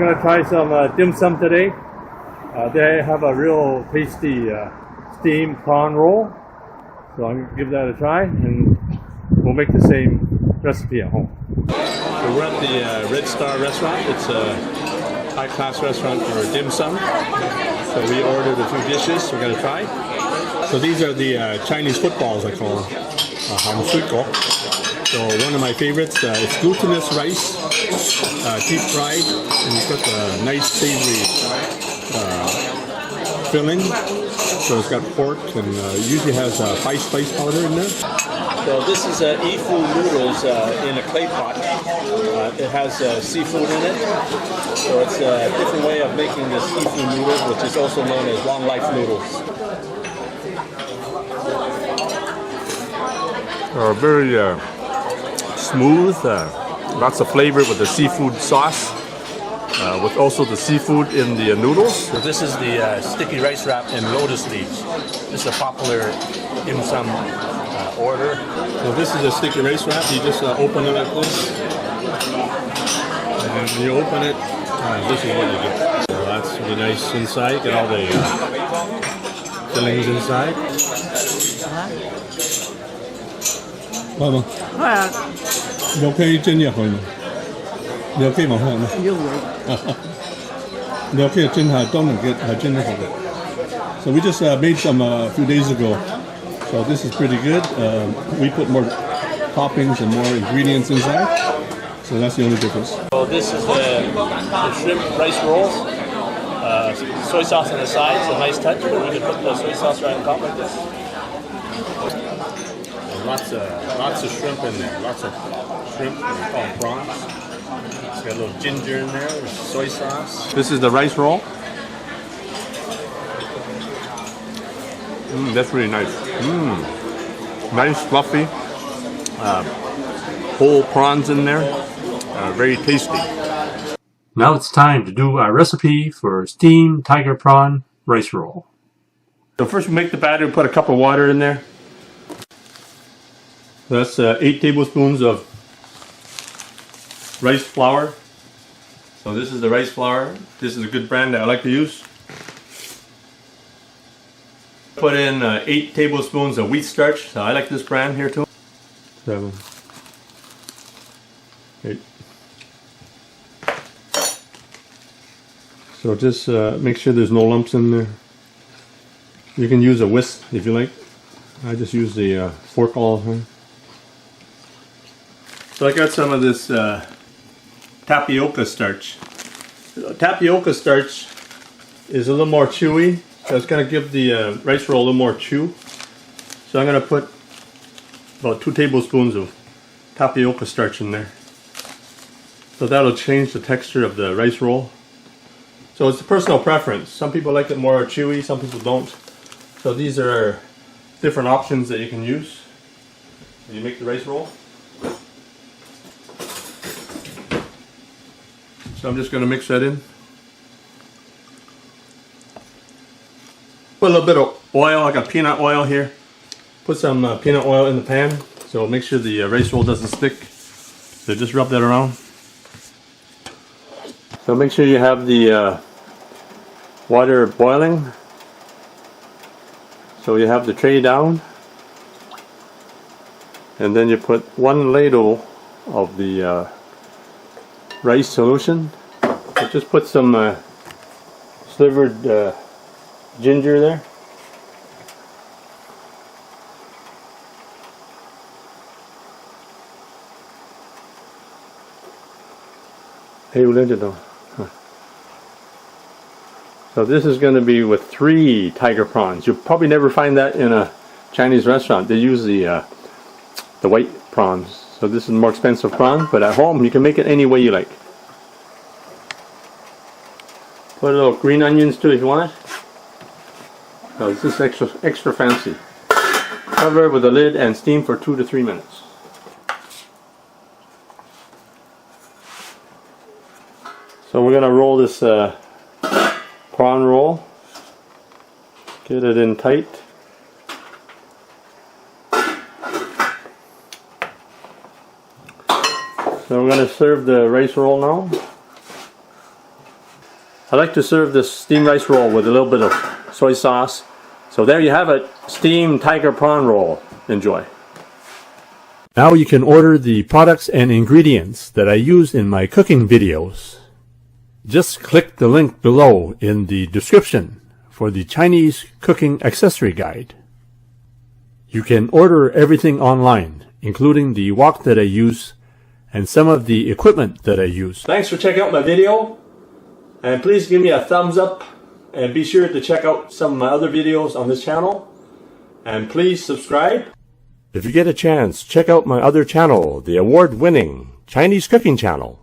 gonna try some dim sum today. They have a real tasty steamed prawn roll. So I'm gonna give that a try, and we'll make the same recipe at home. So we're at the Red Star restaurant. It's a high-class restaurant for dim sum. So we ordered a few dishes we're gonna try. So these are the Chinese footballs, I call them. So one of my favorites, it's glutinous rice, deep fried, and it's got a nice savory filling. So it's got pork and usually has spice powder in there. So this is Yifu noodles in a clay pot. It has seafood in it. So it's a different way of making this Yifu noodle, which is also known as long life noodles. Very smooth, lots of flavor with the seafood sauce, with also the seafood in the noodles. So this is the sticky rice wrap in lotus leaves. This is a popular dim sum order. So this is a sticky rice wrap. You just open it like this, and when you open it, this is what you get. So that's really nice inside. Get all the fillings inside. 係嘛？係啊，你可以蒸入去嘛？你可以往下嘛？要會。你可以蒸下，當然係蒸得好嘅。So we just made some a few days ago. So this is pretty good. We put more toppings and more ingredients inside. So that's the only difference. So this is the shrimp rice rolls. Soy sauce on the sides, a nice touch, but we can put the soy sauce right on top like this. Lots of shrimp in there. Lots of shrimp, we call them prawns. It's got a little ginger in there, soy sauce. This is the rice roll. That's really nice. Nice, fluffy. Whole prawns in there. Very tasty. Now it's time to do our recipe for steamed tiger prawn rice roll. So first we make the batter, put a cup of water in there. That's 8 tablespoons of rice flour. So this is the rice flour. This is a good brand that I like to use. Put in 8 tablespoons of wheat starch. So I like this brand here too. 7, 8. So just make sure there's no lumps in there. You can use a whisk if you like. I just use the fork all the time. So I got some of this tapioca starch. Tapioca starch is a little more chewy, so it's going to give the rice roll a little more chew. So I'm going to put about 2 tablespoons of tapioca starch in there. So that'll change the texture of the rice roll. So it's a personal preference. Some people like it more chewy, some people don't. So these are different options that you can use when you make the rice roll. So I'm just going to mix that in. Put a little bit of oil, I got peanut oil here. Put some peanut oil in the pan, so make sure the rice roll doesn't stick. So just rub that around. So make sure you have the water boiling. So you have the tray down. And then you put 1 ladle of the rice solution. So just put some slivered ginger there. So this is going to be with 3 tiger prawns. You'll probably never find that in a Chinese restaurant. They use the white prawns. So this is more expensive prawn, but at home you can make it any way you like. Put a little green onions too if you want it. So this is extra fancy. Cover it with a lid and steam for 2 to 3 minutes. So we're going to roll this prawn roll. Get it in tight. So we're going to serve the rice roll now. I like to serve this steamed rice roll with a little bit of soy sauce. So there you have it, steamed tiger prawn roll. Enjoy. Now you can order the products and ingredients that I use in my cooking videos. Just click the link below in the description for the Chinese cooking accessory guide. You can order everything online, including the wok that I use and some of the equipment that I use. Thanks for checking out my video, and please give me a thumbs up and be sure to check out some of my other videos on this channel, and please subscribe. If you get a chance, check out my other channel, the award-winning Chinese cooking channel.